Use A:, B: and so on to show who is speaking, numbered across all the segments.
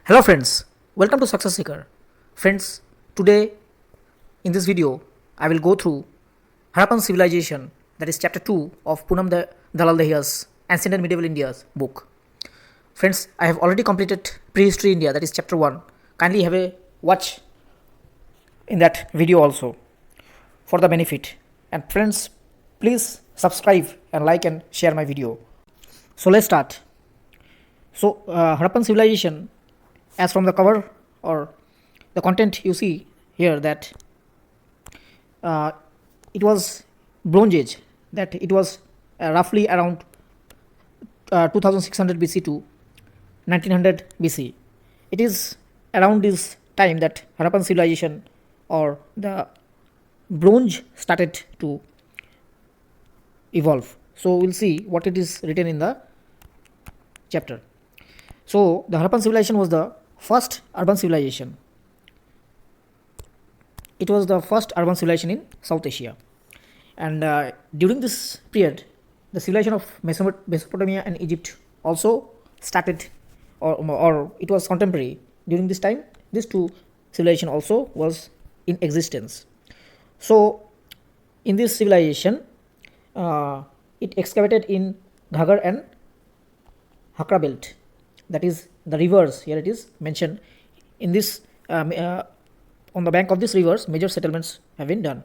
A: Hello friends, welcome to Success Seeker. Friends, today in this video I will go through Harappan civilization, that is chapter 2 of Poonam Dalal Dahiya's Ancient and Medieval India's book. Friends, I have already completed Prehistory India, that is chapter 1. Kindly have a watch in that video also for the benefit. And friends, please subscribe and like and share my video. So let's start. So Harappan civilization, as from the cover or the content you see here, that it was Bronze Age, that it was roughly around 2600 BC to 1900 BC. It is around this time that Harappan civilization or the bronze started to evolve. So we'll see what it is written in the chapter. So the Harappan civilization was the first urban civilization. It was the first urban civilization in South Asia, and during this period the civilization of Mesopotamia and Egypt also started, or it was contemporary. During this time these two civilization also was in existence. So in this civilization it excavated in Ghaggar and Hakra belt, that is the rivers. Here it is mentioned in this on the bank of these rivers major settlements have been done,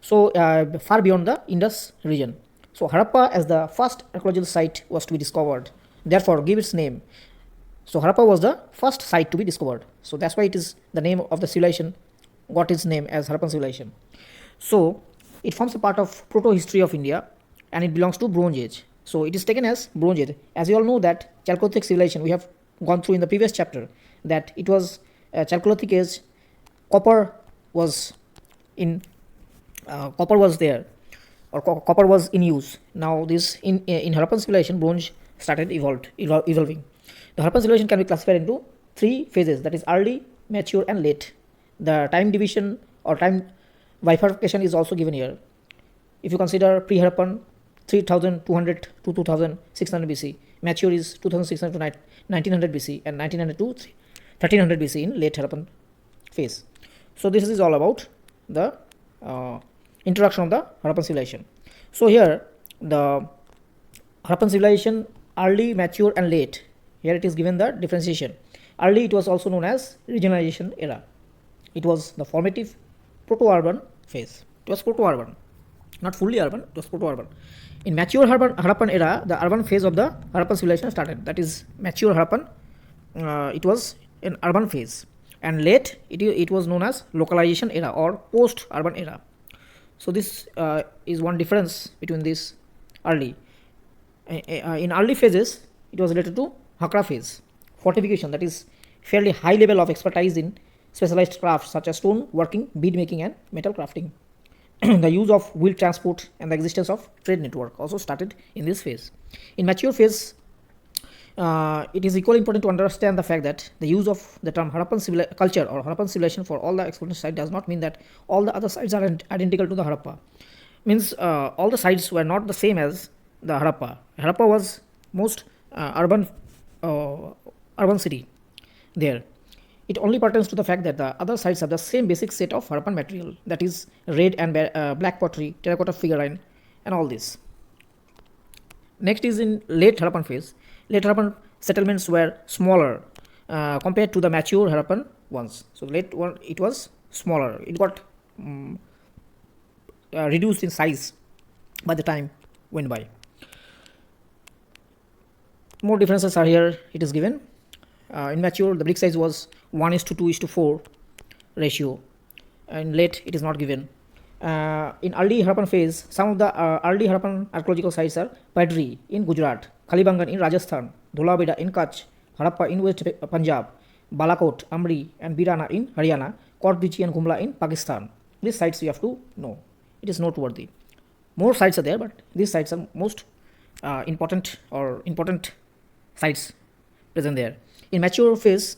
A: so far beyond the Indus region. So Harappa as the first archaeological site was to be discovered, therefore give its name. So Harappa was the first site to be discovered, so that's why it is the name of the civilization got its name as Harappan civilization. So it forms a part of proto-history of India and it belongs to Bronze Age. So it is taken as Bronze Age. As you all know that Chalcolithic civilization, we have gone through in the previous chapter, that it was Chalcolithic age. Copper was in copper was there, or copper was in use. Now this in Harappan civilization, bronze started evolving. The Harappan civilization can be classified into three phases, that is early, mature and late. The time division or time bifurcation is also given here. If you consider pre-Harappan 3200 to 2600 BC, mature is 2600 to 1900 BC, and 1900 to 1300 BC in late Harappan phase. So this is all about the introduction of the Harappan civilization. So here the Harappan civilization, early, mature and late. Here it is given the differentiation. Early, it was also known as regionalization era. It was the formative proto-urban phase. It was proto-urban, not fully urban, it was proto-urban. In mature Harappan era, the urban phase of the Harappan civilization started. That is mature Harappan, it was an urban phase. And late, it was known as localization era or post-urban era. So this is one difference between this early. In early phases, it was related to Hakra phase, fortification, that is fairly high level of expertise in specialized crafts such as stone working, bead making and metal crafting. The use of wheel transport and the existence of trade network also started in this phase. In mature phase, it is equally important to understand the fact that the use of the term Harappan culture or Harappan civilization for all the exploration sites does not mean that all the other sites are identical to the Harappa. Means all the sites were not the same as the Harappa. Harappa was most urban city there. It only pertains to the fact that the other sites have the same basic set of Harappan material, that is red and black pottery, terracotta figurine and all this. Next is in late Harappan phase. Late Harappan settlements were smaller compared to the mature Harappan ones. So late one, it was smaller. It got reduced in size by the time went by. More differences are here. It is given. In mature, the brick size was 1:2:4 ratio. In late, it is not given. In early Harappan phase, some of the early Harappan archaeological sites are Padri in Gujarat, Kalibangan in Rajasthan, Dholabira in Kutch, Harappa in West Punjab, Balakot, Amri and Birana in Haryana, Kotbichi and Gumla in Pakistan. These sites you have to know. It is noteworthy. More sites are there, but these sites are most important sites present there. In mature phase,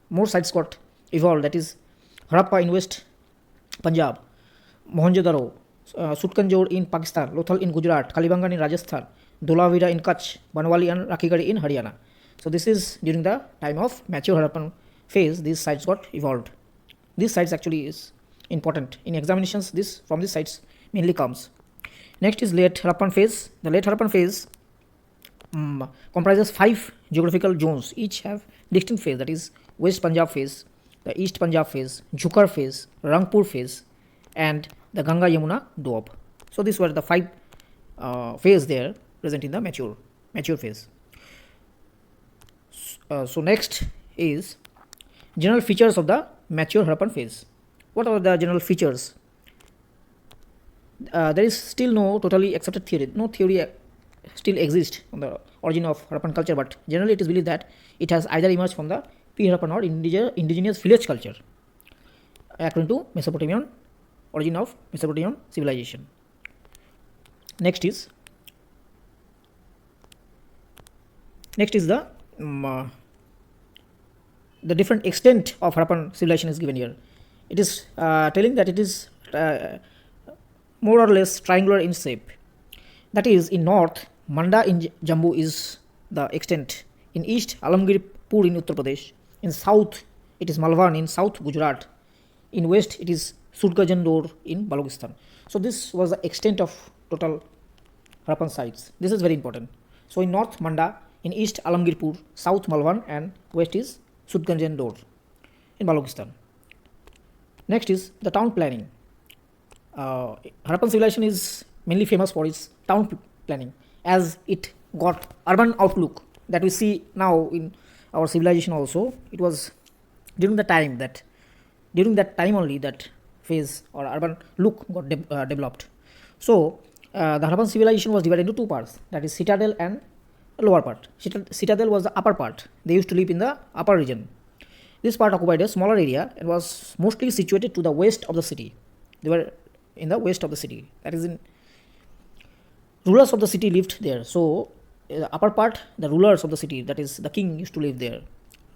A: more sites got evolved, that is Harappa in West Punjab, Mohenjo-daro, Sutkanjor in Pakistan, Lothal in Gujarat, Kalibangan in Rajasthan, Dholavira in Kutch, Banwali and Rakhigarhi in Haryana. So this is during the time of mature Harappan phase these sites got evolved. These sites actually is important in examinations. This from these sites mainly comes. Next is late Harappan phase. The late Harappan phase comprises 5 geographical zones. Each have distinct phase, that is West Punjab phase, the East Punjab phase, Jhukar phase, Rangpur phase, and the Ganga Yamuna Doab. So these were the 5 phase there present in the mature phase. So next is general features of the mature Harappan phase. What are the general features? There is still no totally accepted theory. No theory still exists on the origin of Harappan culture, but generally it is believed that it has either emerged from the pre-Harappan or indigenous village culture, according to Mesopotamian origin of Mesopotamian civilization. Next is the different extent of Harappan civilization is given here. It is telling that it is more or less triangular in shape. That is, in north, Manda in Jammu is the extent. In east, Alamgirpur in Uttar Pradesh. In south, it is Malwan in South Gujarat. In west, it is Sudgajandor in Balochistan. So this was the extent of total Harappan sites. This is very important. So in north, Manda. In east, Alamgirpur. South, Malwan. And west is Sudgajandor in Balochistan. Next is the town planning. Harappan civilization is mainly famous for its town planning, as it got urban outlook that we see now in our civilization also. It was during that time only that phase or urban look got developed. So the Harappan civilization was divided into 2 parts, that is citadel and lower part. Citadel was the upper part. They used to live in the upper region. This part occupied a smaller area and was mostly situated to the west of the city. They were in the west of the city, that is, in rulers of the city lived there. So the upper part, the rulers of the city, that is the king, used to live there.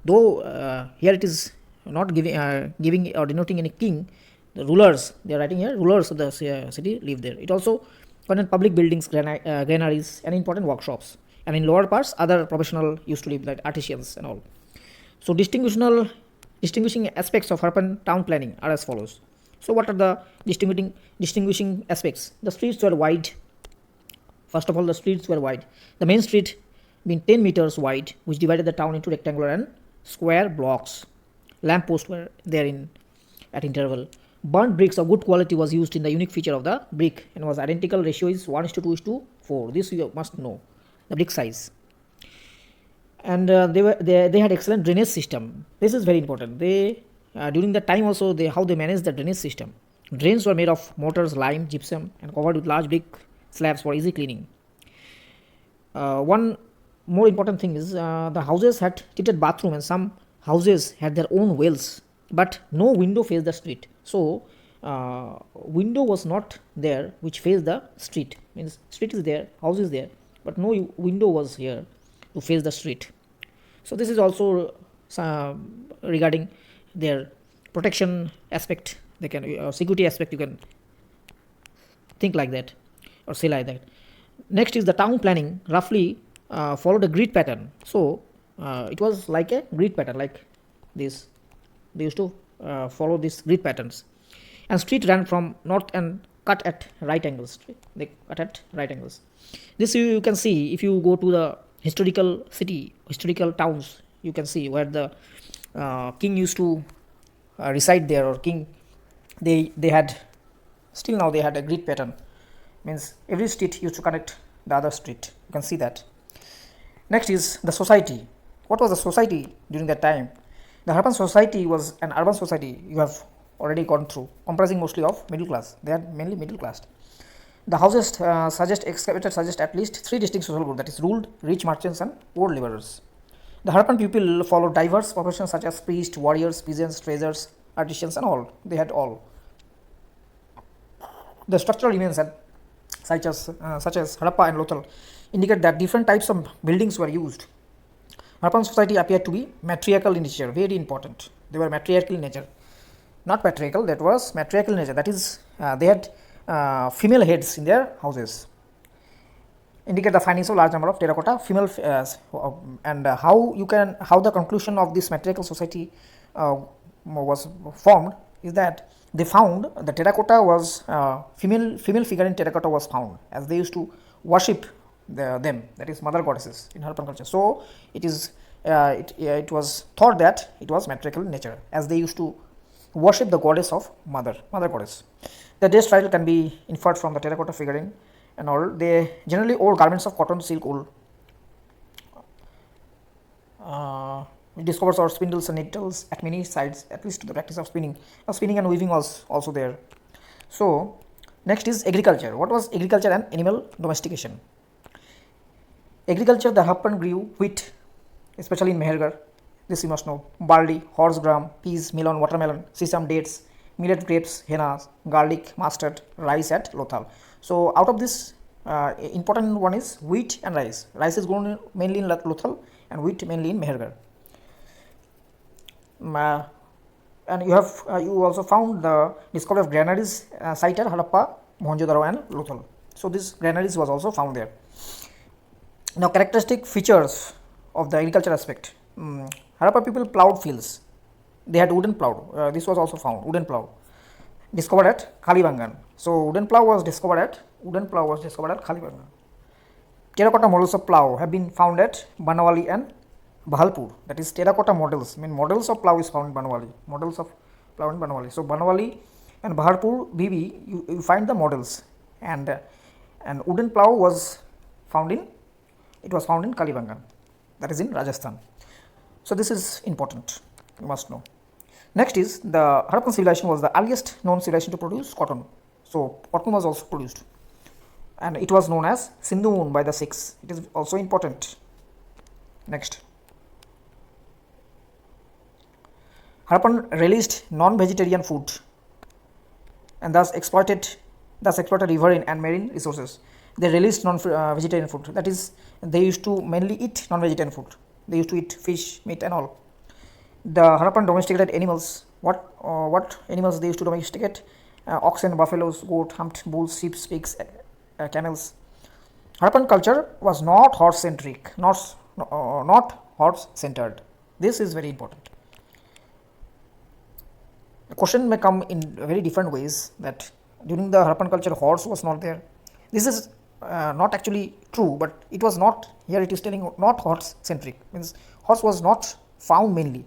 A: Though here it is not giving or denoting any king, the rulers, they are writing here, rulers of the city live there. It also contained public buildings, granaries, and important workshops. And in lower parts, other professional used to live, like artisans and all. So distinguishing aspects of Harappan town planning are as follows. So what are the distinguishing aspects? The streets were wide. First of all, the streets were wide. The main street being 10 meters wide, which divided the town into rectangular and square blocks. Lamp posts were there at interval. Burnt bricks of good quality was used in the unique feature of the brick and was identical. Ratio is 1:2:4. This you must know, the brick size. And they had excellent drainage system. This is very important. They during that time also how they managed the drainage system. Drains were made of mortars, lime, gypsum, and covered with large brick slabs for easy cleaning. One more important thing is the houses had tinted bathroom, and some houses had their own wells, but no window faced the street. So window was not there which faced the street. Means street is there, house is there, but no window was here to face the street. So this is also regarding their protection aspect. They can security aspect, you can think like that or say like that. Next is the town planning roughly followed a grid pattern. So it was like a grid pattern, like this. They used to follow these grid patterns. And street ran from north and cut at right angles. They cut at right angles. This you can see if you go to the historical towns. You can see where the king used to reside there, or king. They had still now they had a grid pattern. Means every street used to connect the other street. You can see that. Next is the society. What was the society during that time? The Harappan society was an urban society. You have already gone through, comprising mostly of middle class. They are mainly middle class. The houses suggest at least 3 distinct social groups, that is ruled, rich merchants, and poor laborers. The Harappan people followed diverse professions such as priests, warriors, peasants, traders, artisans, and all. They had all. The structural remains such as Harappa and Lothal indicate that different types of buildings were used. Harappan society appeared to be matriarchal in nature, very important. They were matriarchal in nature. Not patriarchal, that was matriarchal in nature. That is, they had female heads in their houses. indicate the findings of large number of terracotta female and how the conclusion of this matriarchal society was formed is that they found the terracotta was female figure in terracotta was found, as they used to worship them, that is mother goddesses in Harappan culture. So it is it was thought that it was matriarchal in nature, as they used to worship the goddess of mother goddess. The dress title can be inferred from the terracotta figurine and all. They generally wore garments of cotton, silk, wool. We discovered our spindles and needles at many sites, at least to the practice of spinning. Spinning and weaving was also there. So next is agriculture. What was agriculture and animal domestication? Agriculture, the Harappan grew wheat, especially in Mehergarh. This you must know. Barley, horse gram, peas, melon, watermelon, sesame, dates, millet, grapes, henna, garlic, mustard, rice at Lothal. So out of this, important one is wheat and rice. Rice is grown mainly in Lothal and wheat mainly in Mehergarh. And you also found the discovery of granaries site at Harappa, Mohenjo-daro and Lothal. So this granaries was also found there. Now characteristic features of the agriculture aspect. Harappa people plowed fields. They had wooden plow. This was also found, wooden plow, discovered at Kalibangan. So wooden plow was discovered at Kalibangan. Terracotta models of plow have been found at Banawali and Bhahalpur. That is terracotta models. Models of plow is found in Banawali. Models of plow in Banawali. So Banawali and Bhahalpur BB, you find the models, and wooden plow was found in Kalibangan, that is in Rajasthan. So this is important, you must know. Next is the Harappan civilization was the earliest known civilization to produce cotton. So cotton was also produced, and it was known as Sindhu by the Sikhs. It is also important. Next, Harappan released non-vegetarian food and thus exploited riverine and marine resources. They released non-vegetarian food. That is, they used to mainly eat non-vegetarian food. They used to eat fish, meat, and all. The Harappan domesticated animals. What animals they used to domesticate? Oxen, buffaloes, goat, humped bulls, sheep, pigs, camels. Harappan culture was not horse-centric, not horse-centered. This is very important. The question may come in very different ways, that during the Harappan culture horse was not there. This is not actually true, but it was not, here it is telling not horse centric, means horse was not found mainly.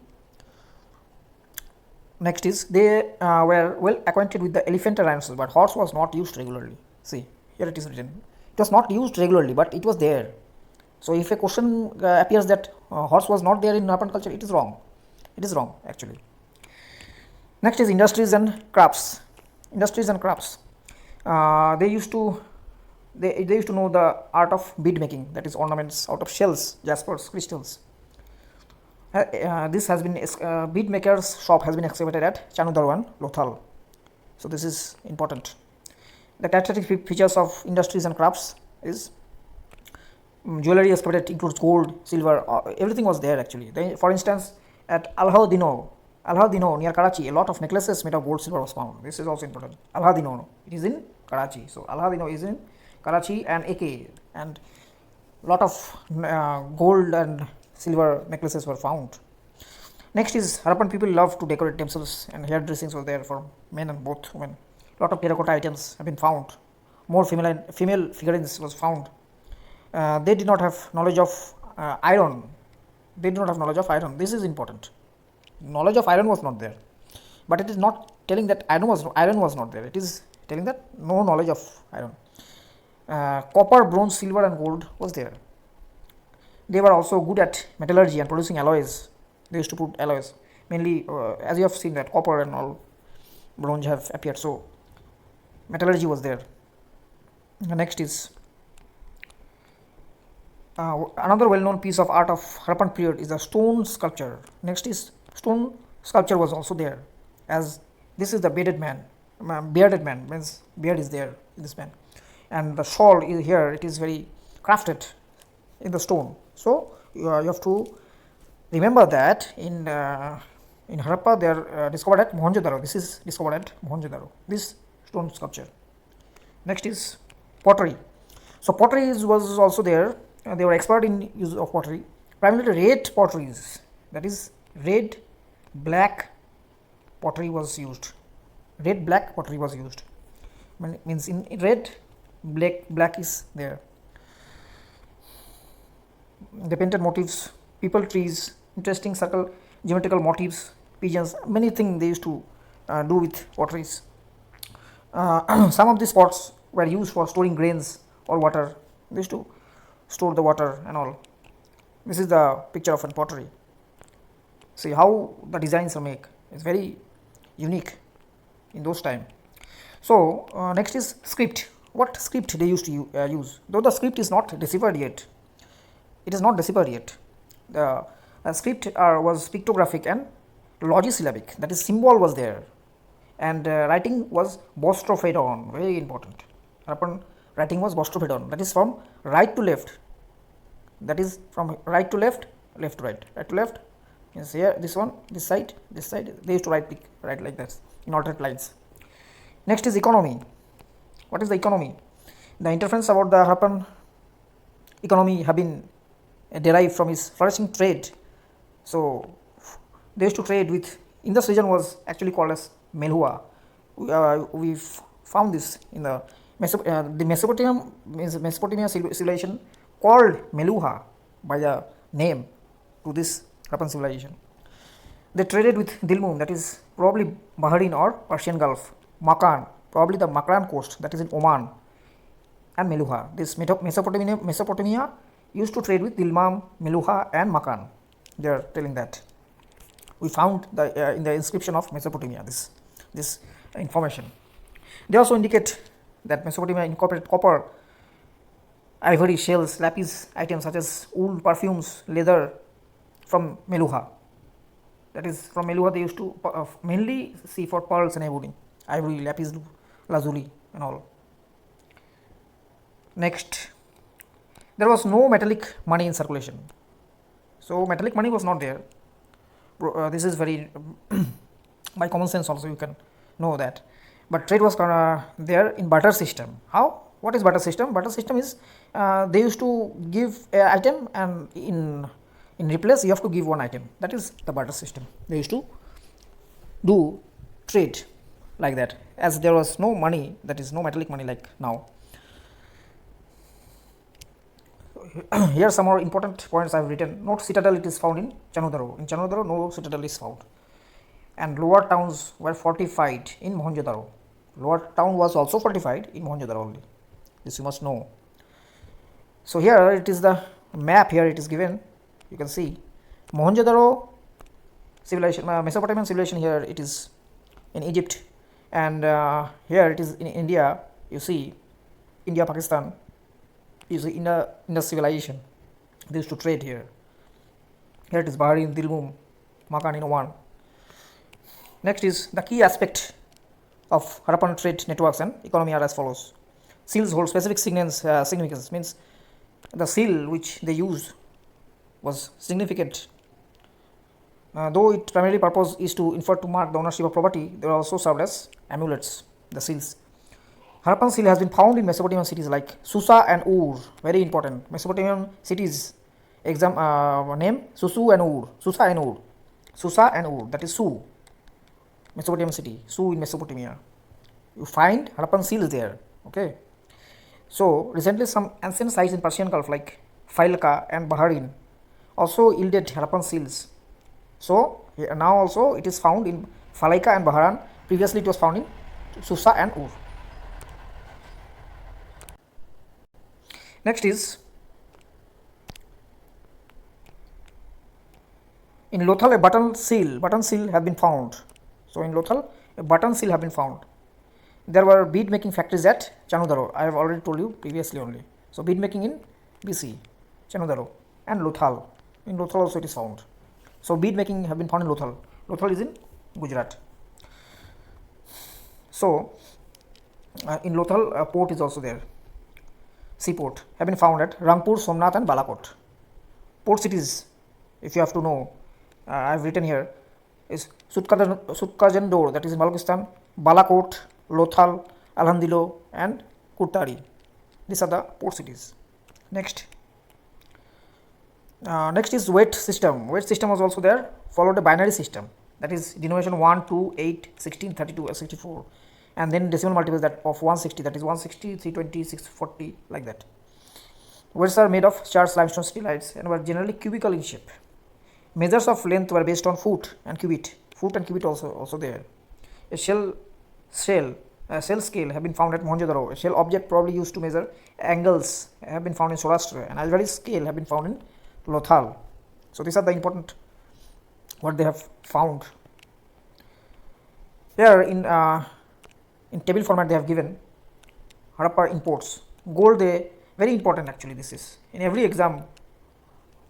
A: Next is they were well acquainted with the elephant and rhinoceros, but horse was not used regularly. See, here it is written, it was not used regularly, but it was there. So if a question appears that horse was not there in Harappan culture, it is wrong. It is wrong actually. Next is industries and crafts. They used to know the art of bead making, that is ornaments out of shells, jaspers, crystals. This has been bead maker's shop has been excavated at Chanudaro, Lothal. So this is important. The characteristic features of industries and crafts is jewelry excavated includes gold, silver, everything was there actually. For instance, at Alhadino near Karachi, a lot of necklaces made of gold, silver was found. This is also important. Alhadino, it is in Karachi. So Alhadino is in Karachi and AK, and lot of gold and silver necklaces were found. Next is Harappan people love to decorate themselves, and hair dressings were there for men and both women. Lot of terracotta items have been found. More female figurines was found. They did not have knowledge of iron. This is important. Knowledge of iron was not there, but it is not telling that iron was not there. It is telling that no knowledge of iron. Copper, bronze, silver and gold was there. They were also good at metallurgy and producing alloys. They used to put alloys, mainly as you have seen that copper and all bronze have appeared. So metallurgy was there. The next is another well-known piece of art of Harappan period is the stone sculpture. Next is stone sculpture was also there, as this is the bearded man means beard is there in this man, and the shawl is here, it is very crafted in the stone. So you have to remember that in Harappa they are discovered at Mohenjo-daro. This is discovered at Mohenjo-daro, this stone sculpture. Next is pottery. So pottery was also there. They were expert in use of pottery, primarily red potteries. That is red, black pottery was used. Red, black pottery was used. Means in red, black is there. They painted motifs, people, trees, interesting circle, geometrical motifs, pigeons, many things they used to do with potteries. Some of these pots were used for storing grains or water. They used to store the water and all. This is the picture of a pottery. See how the designs are made. It's very unique in those time. So next is script. What script they used to use? Though the script is not deciphered yet. It is not deciphered yet. The script was pictographic and logisyllabic. That is, symbol was there, and writing was boustrophodon. Very important. Harappan writing was boustrophodon. That is from right to left. That is from right to left, left to right, right to left. Means here this one, this side, this side. They used to write like this in alternate lines. Next is economy. What is the economy? The interference about the Harappan economy have been derived from his flourishing trade. So they used to trade with, in this region was actually called as Melhua. We found this in the Mesopotamia civilization called Meluha by the name to this Harappan civilization. They traded with Dilmun, that is probably Bahrain or Persian Gulf, Makan, probably the Makran coast, that is in Oman, and Meluha. This Mesopotamia used to trade with Dilmam, Meluha and Makan. They are telling that. We found the in the inscription of Mesopotamia this information. They also indicate that Mesopotamia incorporated copper, ivory, shells, lapis items such as wool, perfumes, leather from Meluha. That is, from Meluha they used to mainly see for pearls and ivory, lapis lazuli and all. Next, there was no metallic money in circulation. So metallic money was not there. This is very by common sense also you can know that. But trade was there in barter system. How? What is barter system? Barter system is they used to give an item, and in replace you have to give one item. That is the barter system. They used to do trade like that, as there was no money, that is no metallic money like now. Here are some more important points I have written. Not citadel, it is found in Chanudaro. In Chanudaro no citadel is found. And lower towns were fortified in Mohenjo-daro. Lower town was also fortified in Mohenjo-daro only. This you must know. So here it is the map, here it is given. You can see Mohenjo-daro civilization, Mesopotamian civilization, here it is in Egypt, and here it is in India. You see India, Pakistan. You see in the civilization. They used to trade here. Here it is Bahrain, Dilmun, Makan in Oman. Next is the key aspect of Harappan trade networks and economy are as follows. Seals hold specific significance, means the seal which they used was significant. Though its primary purpose is to infer to mark the ownership of property, they are also served as amulets, the seals. Harappan seal has been found in Mesopotamian cities like Susa and Ur. Very important. Mesopotamian cities name Susu and Ur. Susa and Ur. Susa and Ur. That is Su. Mesopotamian city. Su in Mesopotamia. You find Harappan seals there. Okay. So recently some ancient sites in Persian Gulf like Failka and Bahrain also yielded Harappan seals. So now also it is found in Falaika and Bahrain. Previously it was found in Susa and Ur. Next is in Lothal a button seal have been found. So in Lothal a button seal have been found. There were bead making factories at Chanudaro. I have already told you previously only. So bead making in BC, Chanudaro and Lothal. In Lothal also it is found. So bead making have been found in Lothal. Lothal is in Gujarat. So in Lothal a port is also there. Seaport have been found at Rangpur, Somnath and Balakot. Port cities, if you have to know, I have written here, is Sutkajandor, that is in Balochistan, Balakot, Lothal, Alhandilo and Kurtari. These are the port cities. Next is weight system. Weight system was also there, followed a binary system, that is denomination 1, 2, 8, 16, 32, 64, and then decimal multiples that of 160, that is 160, 320, 640, like that. Weights are made of charged limestone stylites and were generally cubical in shape. Measures of length were based on foot and cubit. Foot and cubit also there. A shell scale have been found at Mohenjo-daro. A shell object probably used to measure angles have been found in Saurashtra, and Alvari scale have been found in Lothal. So these are the important what they have found. Here in table format they have given Harappa imports. Gold, they very important actually. This is in every exam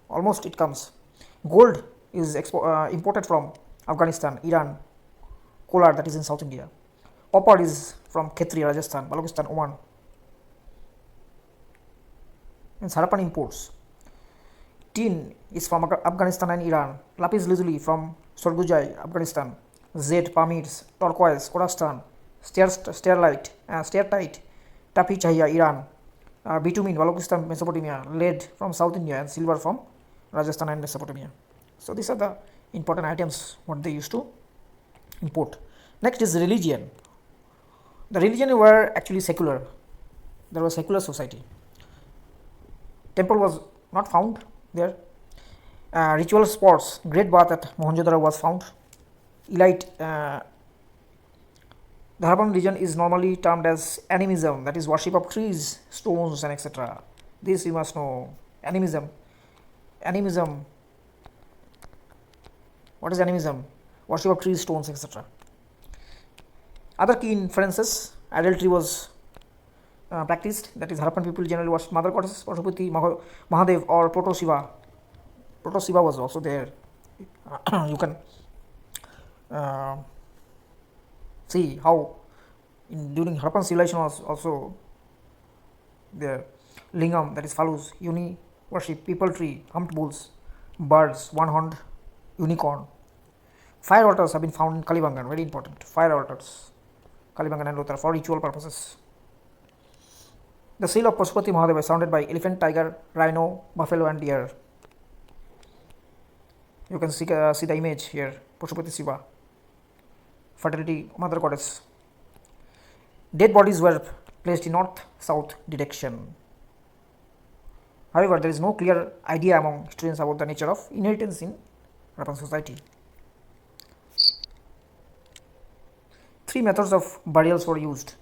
A: almost it comes. Gold is imported from Afghanistan, Iran, Kolar, that is in South India. Copper is from Khetri, Rajasthan, Balochistan, Oman. Means Harappan imports. Tin is from Afghanistan and Iran. Lapis lazuli from Sorgujai, Afghanistan. Zed, Pamirs, turquoise, Khorasan. Stearite, Tapi Chahiya, Iran. Bitumen, Balochistan, Mesopotamia. Lead from South India, and silver from Rajasthan and Mesopotamia. So these are the important items what they used to import. Next is religion. The religion were actually secular. There was secular society. Temple was not found there. Ritual sports, great bath at Mohenjo-daro was found. Elite. The Harappan religion is normally termed as animism, that is worship of trees, stones, and etc. This you must know. Animism. What is animism? Worship of trees, stones, etc. Other key inferences: adultery was practiced, that is Harappan people generally worship mother goddesses, Pashupati, Mahadev, or Proto Shiva. Proto Shiva was also there. You can see how during Harappan civilization was also there. Lingam, that is Falus, Uni worship, people tree, humped bulls, birds, one-horned unicorn. Fire altars have been found in Kalibangan, very important. Fire altars, Kalibangan and Lothal, for ritual purposes. The seal of Pashupati Mahadev is surrounded by elephant, tiger, rhino, buffalo, and deer. You can see the image here. Pashupati Shiva, fertility, mother goddess. Dead bodies were placed in north-south direction. However, there is no clear idea among students about the nature of inheritance in Harappan society. 3 methods of burials were used: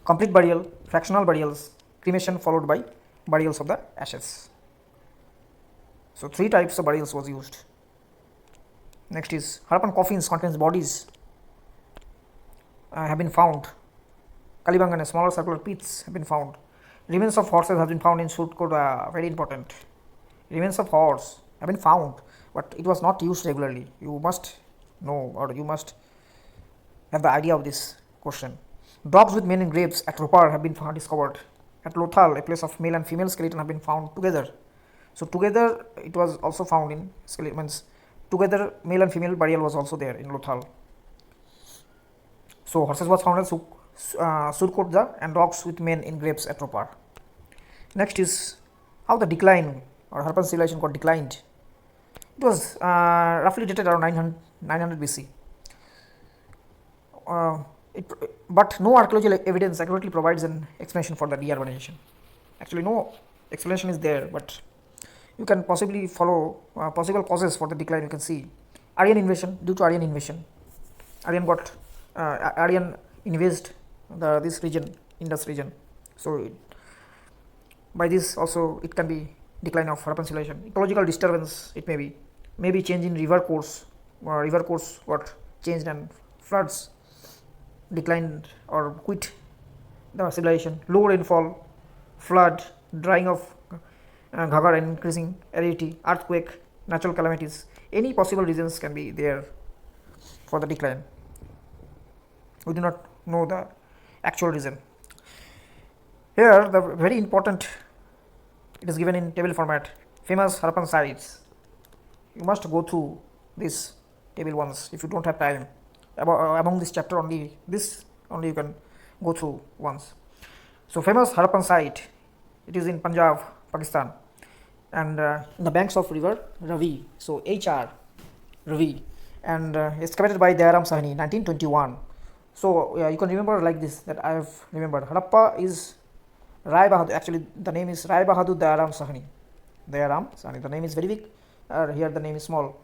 A: complete burial, fractional burials, cremation, followed by burials of the ashes. So 3 types of burials was used. Next is Harappan coffins contains bodies have been found. Kalibangan and smaller circular pits have been found. Remains of horses have been found in Surtkot, very important. Remains of horse have been found, but it was not used regularly. You must know, or you must have the idea of this question. Dogs with men in graves at Ropar have been discovered. At Lothal, a place of male and female skeleton have been found together. So together it was also found in skeletons. Together male and female burial was also there in Lothal. So horses was found at Surkotja, and dogs with men in graves at Ropar. Next is how the decline or Harappan civilization got declined. It was roughly dated around 900 BC. But no archaeological evidence accurately provides an explanation for the deurbanization. Actually, no explanation is there, but you can possibly follow possible causes for the decline. You can see Aryan invasion. Due to Aryan invasion, Aryan invaded this region, Indus region. So by this also it can be decline of Harappan civilization. Ecological disturbance, it may be change in river course got changed, and floods declined or quit the civilization. Low rainfall, flood, drying of Ghagar, and increasing aridity, earthquake, natural calamities. Any possible reasons can be there for the decline. We do not know the actual reason. Here the very important, it is given in table format, famous Harappan sites. You must go through this table once if you don't have time. Among this chapter only, this only you can go through once. So famous Harappan site, it is in Punjab, Pakistan, and in the banks of river Ravi. So HR Ravi, and excavated by Dayaram Sahni, 1921. So you can remember like this, that I have remembered. Harappa is Rai Bahadur. Actually, the name is Rai Bahadur Dayaram Sahni. Dayaram Sahni. The name is very big. Here the name is small.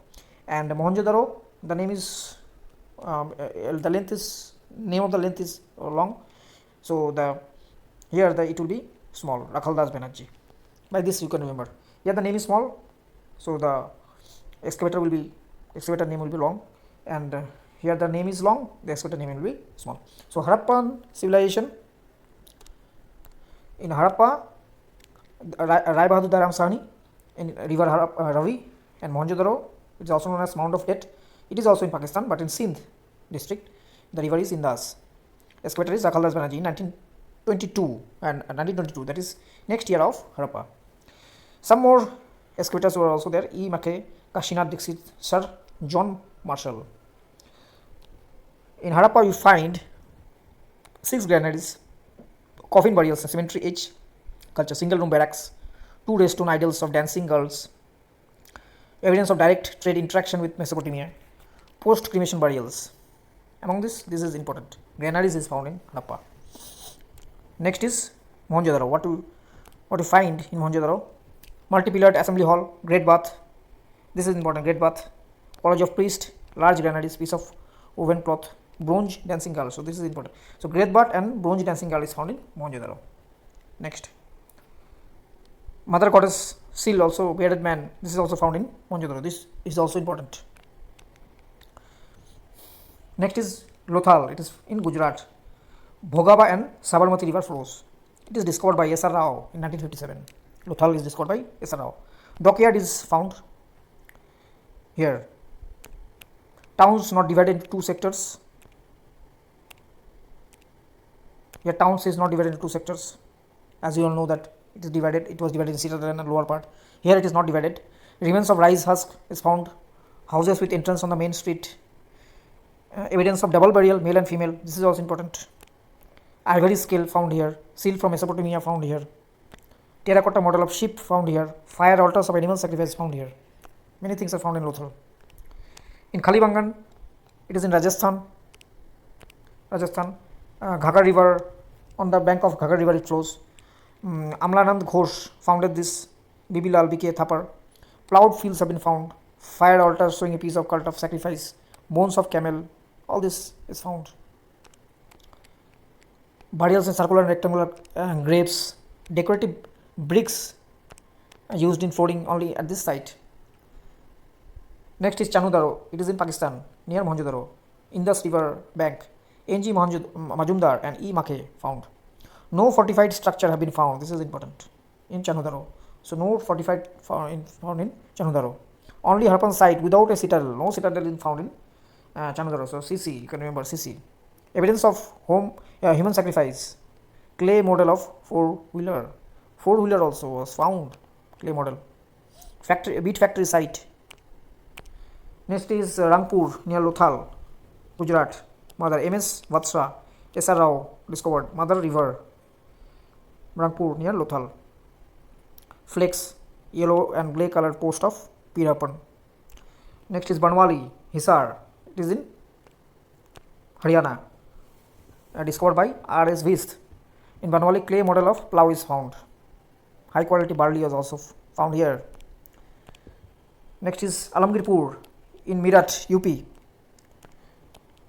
A: And Mohenjo-daro, the name is the length is name of the length is long. So the here it will be small. Rakhaldas Banerjee. By this you can remember. Here the name is small. So the excavator name will be long, and here the name is long, the excavator name will be small. So Harappan civilization, in Harappa, Rai Bahadur Dayaram Sahni, in river Ravi, and Mohenjo-daro, it is also known as Mound of Death. It is also in Pakistan, but in Sindh district, the river is Indus. Excavator is Rakhaldas Banerjee, 1922, and 1922, that is next year of Harappa. Some more excavators were also there. E. Mackay, Kashinath Dixit, Sir John Marshall. In Harappa you find 6 granaries, coffin burials, cemetery age culture, single room barracks, 2 stone idols of dancing girls, evidence of direct trade interaction with Mesopotamia, post cremation burials. Among this is important. Granaries is found in Harappa. Next is Mohenjo-daro. What you find in Mohenjo-daro? Multi-pillared assembly hall, great bath. This is important. Great bath, college of priest, large granaries, piece of woven cloth, bronze dancing girl. So this is important. So great bath and bronze dancing girl is found in Mohenjo-daro. Next, mother goddess seal, also bearded man. This is also found in Mohenjo-daro. This is also important. Next is Lothal. It is in Gujarat. Bhogaba and Sabarmati river flows. It is discovered by S.R. Rao in 1957. Lothal is discovered by S.R. Rao. Dockyard is found here. Towns not divided into 2 sectors. Here towns is not divided into 2 sectors. As you all know that it is divided. It was divided in citadel and lower part. Here it is not divided. Remains of rice husk is found. Houses with entrance on the main street. Evidence of double burial, male and female. This is also important. Ivory scale found here. Seal from Mesopotamia found here. Terracotta model of ship found here. Fire altars of animal sacrifice found here. Many things are found in Lothal. In Kalibangan, it is in Rajasthan. Ghaggar river, on the bank of Ghaggar river it flows. Amlanand Ghosh founded this. Bibilal B.K. Thapar. Plowed fields have been found. Fire altars showing a piece of cult of sacrifice. Bones of camel. All this is found. Burials in circular and rectangular graves. Decorative bricks used in flooring only at this site. Next is Chanudaro. It is in Pakistan, near Mohenjo-daro. Indus river bank. N.G. Majumdar and E. Mackay found. No fortified structure have been found. This is important in Chanudaro. So no fortified found in Chanudaro. Only Harappan site without a citadel. No citadel is found in Chanudaro. So CC, you can remember CC. Evidence of human sacrifice. Clay model of four-wheeler. Four-wheeler also was found. Clay model. Beet factory site. Next is Rangpur near Lothal, Gujarat. Mother M.S. Vatsra, S.R. Rao discovered. Mother river, Rangpur near Lothal. Flex, yellow and grey colored post of Harappan. Next is Banwali, Hisar. It is in Haryana. Discovered by R.S. Vist. In Banwali, clay model of plough is found. High quality barley is also found here. Next is Alamgirpur in Meerut, UP.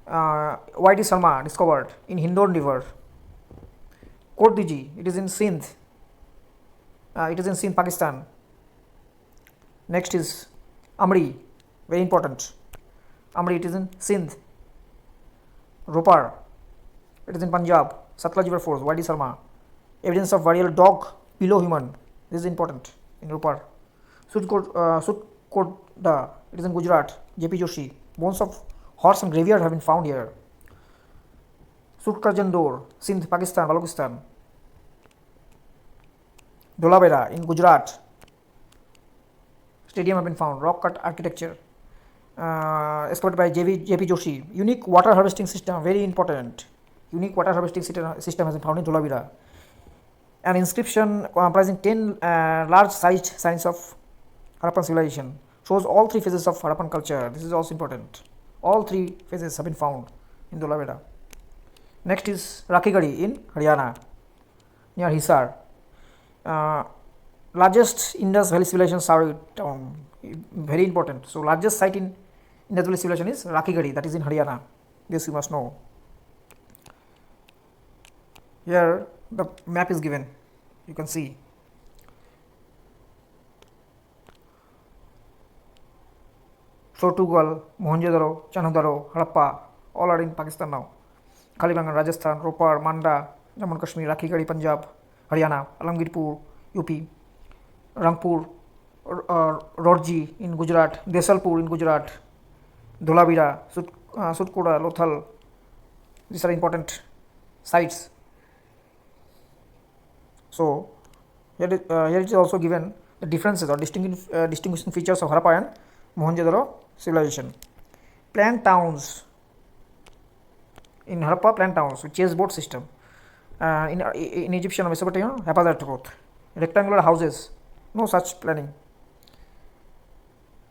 A: Y.D. Sharma discovered in Hindon river. Kotdiji, it is in Sindh. Pakistan. Next is Amri, very important. Amri, it is in Sindh. Ropar, it is in Punjab. Satluj river force, Y.D. Sharma. Evidence of burial dog below human. This is important in Ropar. Sutkoda, it is in Gujarat. J.P. Joshi. Bones of horse and graveyard have been found here. Sutkajandor, Sindh, Pakistan, Balochistan. Dolabera in Gujarat. Stadium have been found. Rock cut architecture. Excavated by J.P. Joshi. Unique water harvesting system, very important. Unique water harvesting system has been found in Dolabera. An inscription comprising 10 large-sized signs of Harappan civilization shows all three phases of Harappan culture. This is also important. All three phases have been found in Dholavira. Next is Rakhigadi in Haryana, near Hisar. Largest Indus Valley civilization town, very important. So, largest site in Indus Valley civilization is Rakhigadi, that is in Haryana. This you must know. Here the map is given, you can see. Portugal, Mohenjo-daro, Chanudaro, Harappa, all are in Pakistan now. Kalibangan, Rajasthan, Ropar, Manda, Jammu and Kashmir, Rakhigadi, Punjab, Haryana, Alamgirpur, UP, Rangpur, Rorji in Gujarat, Desalpur in Gujarat, Dholavira, Sutkoda, Lothal. These are important sites. So, here it is also given the differences or distinguishing features of Harappa and Mohenjo-daro civilization. Planned towns in Harappa, planned towns with chessboard system. In Egyptian or Mesopotamia, haphazard growth. Rectangular houses, no such planning.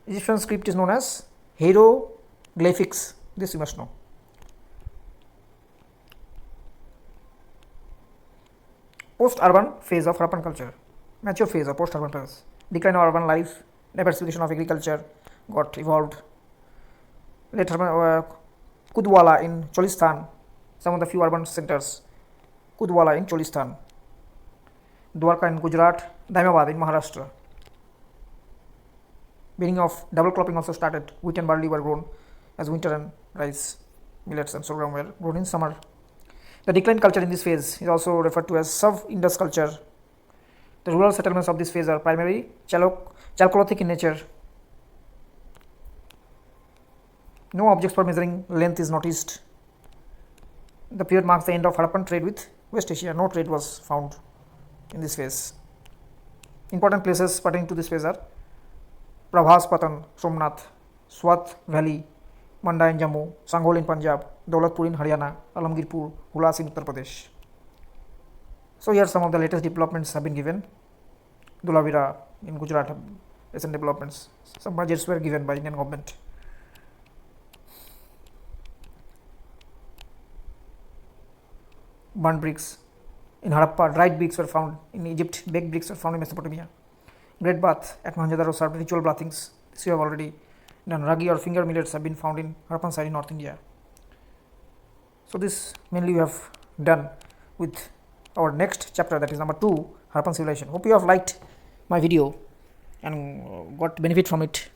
A: Egyptian script is known as hieroglyphics. This you must know. Post-urban phase of Harappan culture. Mature phase of post-urban phase. Decline of urban life, diversification of agriculture got evolved. Later, Kudwala in Cholistan, some of the few urban centers. Kudwala in Cholistan. Dwarka in Gujarat, Daimabad in Maharashtra. Beginning of double cropping also started. Wheat and barley were grown as winter, and rice, millets and sorghum were grown in summer. The declined culture in this phase is also referred to as sub-Indus culture. The rural settlements of this phase are primarily chalcolithic in nature. No objects for measuring length is noticed. The period marks the end of Harappan trade with West Asia. No trade was found in this phase. Important places pertaining to this phase are Prabhaspatan, Somnath, Swat Valley, Manda in Jammu, Sanghol in Punjab, Daulatpur in Haryana, Alamgirpur, Hulas in Uttar Pradesh. So here some of the latest developments have been given. Dholavira in Gujarat, recent developments. Some budgets were given by Indian government. Burnt bricks in Harappa, dried bricks were found in Egypt, baked bricks were found in Mesopotamia. Great bath at Mohenjo-daro served ritual bathings. This you have already done. Ragi or finger millets have been found in Harappan side in North India. So this mainly we have done with our next chapter, that is number 2, Harappan civilization. Hope you have liked my video and got benefit from it.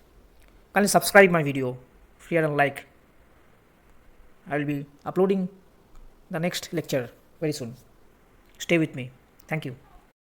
A: Kindly subscribe my video, share and like. I will be uploading the next lecture very soon. Stay with me. Thank you.